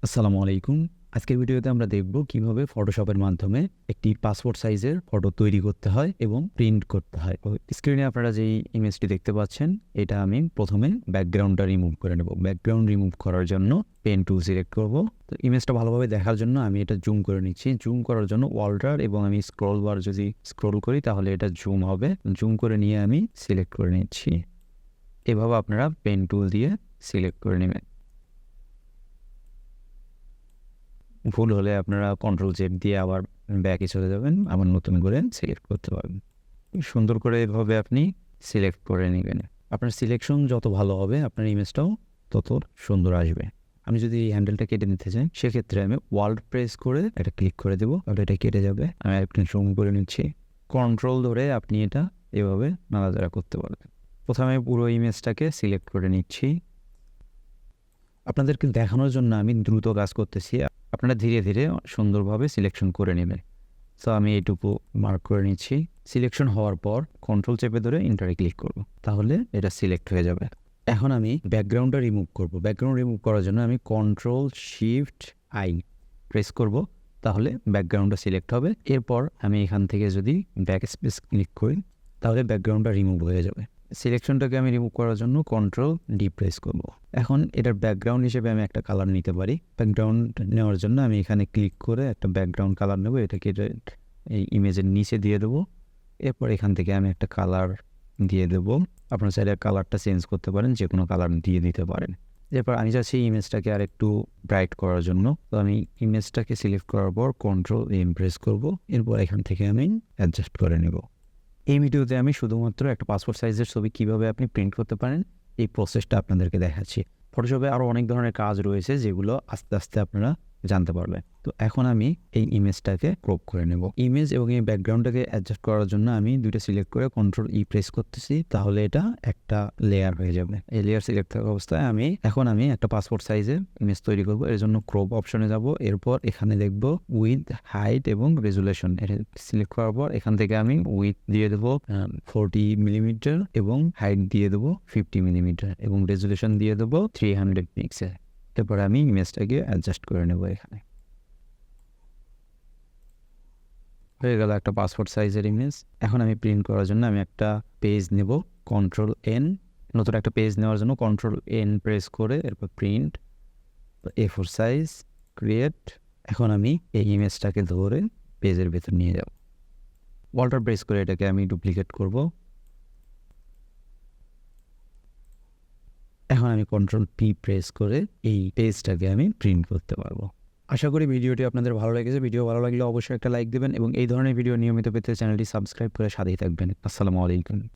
আসসালামু আলাইকুম। আজকের ভিডিওতে আমরা দেখব কিভাবে ফটোশপের মাধ্যমে একটি পাসপোর্ট সাইজের ফটো তৈরি করতে হয় এবং প্রিন্ট করতে হয়। তো স্ক্রিনে আপনারা যেই ইমেজটি দেখতে পাচ্ছেন, এটা আমি প্রথমে ব্যাকগ্রাউন্ডটা রিমুভ করে নেব। ব্যাকগ্রাউন্ড রিমুভ করার জন্য পেন টুল সিলেক্ট করব। তো ইমেজটা ভালোভাবে দেখার জন্য আমি এটা জুম করে নিচ্ছি। জুম করার জন্য অল্টার এবং আমি স্ক্রল বার যদি স্ক্রল করি তাহলে এটা জুম হবে। জুম করে নিয়ে আমি সিলেক্ট করে নিচ্ছি। এভাবে আপনারা পেন টুল দিয়ে সিলেক্ট করে নেবেন। ভুল হলে আপনারা কন্ট্রোল জেড দিয়ে আবার ব্যাকে চলে যাবেন, আবার নতুন করে সিলেক্ট করতে পারবেন। সুন্দর করে এভাবে আপনি সিলেক্ট করে নেবেন। আপনার সিলেকশন যত ভালো হবে আপনার ইমেজটাও তত সুন্দর আসবে। আমি যদি এই হ্যান্ডেলটা কেটে নিতে চাই, সেক্ষেত্রে আমি ওয়াল্ড প্রেস করে এটা ক্লিক করে দেবো, তাহলে এটা কেটে যাবে। আমি একটু জুম করে নিচ্ছি। কন্ট্রোল ধরে আপনি এটা এভাবে নাড়াচাড়া করতে পারবেন। প্রথমে পুরো ইমেজটাকে সিলেক্ট করে নিচ্ছি। আপনাদেরকে দেখানোর জন্য আমি দ্রুত কাজ করতেছি, আপনারা ধীরে ধীরে সুন্দরভাবে সিলেকশন করে নেবেন। সো আমি এইটুকু মার্ক করে নিচ্ছি। সিলেকশন হওয়ার পর কন্ট্রোল চেপে ধরে ইন্টারে ক্লিক করব, তাহলে এটা সিলেক্ট হয়ে যাবে। এখন আমি ব্যাকগ্রাউন্ডটা রিমুভ করব। ব্যাকগ্রাউন্ড রিমুভ করার জন্য আমি কন্ট্রোল শিফট আই প্রেস করব, তাহলে ব্যাকগ্রাউন্ডটা সিলেক্ট হবে। এরপর আমি এখান থেকে যদি ব্যাক স্পেস ক্লিক করি, তাহলে ব্যাকগ্রাউন্ডটা রিমুভ হয়ে যাবে। সিলেকশনটাকে আমি রিমুভ করার জন্য কন্ট্রোল ডি প্রেস করব। এখন এটার ব্যাকগ্রাউন্ড হিসেবে আমি একটা কালার নিতে পারি। ব্যাকগ্রাউন্ড নেওয়ার জন্য আমি এখানে ক্লিক করে একটা ব্যাকগ্রাউন্ড কালার নেব। এটাকে এই ইমেজের নিচে দিয়ে দেবো। এরপর এখান থেকে আমি একটা কালার দিয়ে দেবো। আপনার চাইলে কালারটা চেঞ্জ করতে পারেন, যে কোনো কালার দিয়ে দিতে পারেন। এরপর আমি চাচ্ছি ইমেজটাকে আর একটু ব্রাইট করার জন্য। তো আমি ইমেজটাকে সিলেক্ট করার পর কন্ট্রোল এম প্রেস করব। এরপর এখান থেকে আমি অ্যাডজাস্ট করে নেব। এই ভিডিওতে আমি শুধুমাত্র একটা পাসপোর্ট সাইজের ছবি কীভাবে আপনি প্রিন্ট করতে পারেন এই প্রসেসটা আপনাদেরকে দেখাচ্ছি। ফটোশপে আরও অনেক ধরনের কাজ রয়েছে, যেগুলো আস্তে আস্তে আপনারা জানতে পারবেন। তো এখন আমি এই ইমেজটাকে ক্রপ করে নেব। ইমেজ এবং এই ব্যাকগ্রাউন্ডটাকে অ্যাডজাস্ট করার জন্য আমি দুইটা সিলেক্ট করে কন্ট্রোল ই প্রেস করতেছি, তাহলে এটা একটা লেয়ার হয়ে যাবে। এই লেয়ার সিলেক্ট থাকা অবস্থায় এখন আমি একটা পাসপোর্ট সাইজের ইমেজ তৈরি করব। এর জন্য ক্রপ অপশনে যাব। এরপর এখানে দেখব উইথ, হাইট এবং রেজুলেশন। এটা সিলেক্ট করার পর এখান থেকে আমি উইথ দিয়ে দেবো 40 মিলিমিটার এবং হাইট দিয়ে দেবো 50 মিলিমিটার এবং রেজুলেশন দিয়ে দেবো 300 পিক্সেল। এরপর আমি ইমেজটাকে অ্যাডজাস্ট করে নেব। এখানে হয়ে গেল একটা পাসপোর্ট সাইজের ইমেজ। এখন আমি প্রিন্ট করার জন্য আমি একটা পেজ নেব, কন্ট্রোল এন। নতুন একটা পেজ নেওয়ার জন্য কন্ট্রোল এন প্রেস করে এরপর প্রিন্ট, A4 সাইজ, ক্রিয়েট। এখন আমি এই ইমেজটাকে ধরে পেজের ভেতর নিয়ে যাব। অল্টার প্রেস করে এটাকে আমি ডুপ্লিকেট করব। এখন আমি কন্ট্রোল পি প্রেস করে এই পেজটাকে আমি প্রিন্ট করতে পারবো। আশা করি ভিডিওটি আপনাদের ভালো লেগেছে। ভিডিও ভালো লাগলে অবশ্যই একটা লাইক দেবেন এবং এই ধরনের ভিডিও নিয়মিত পেতে চ্যানেলটি সাবস্ক্রাইব করে সাথেই থাকবেন। আসসালামু আলাইকুম।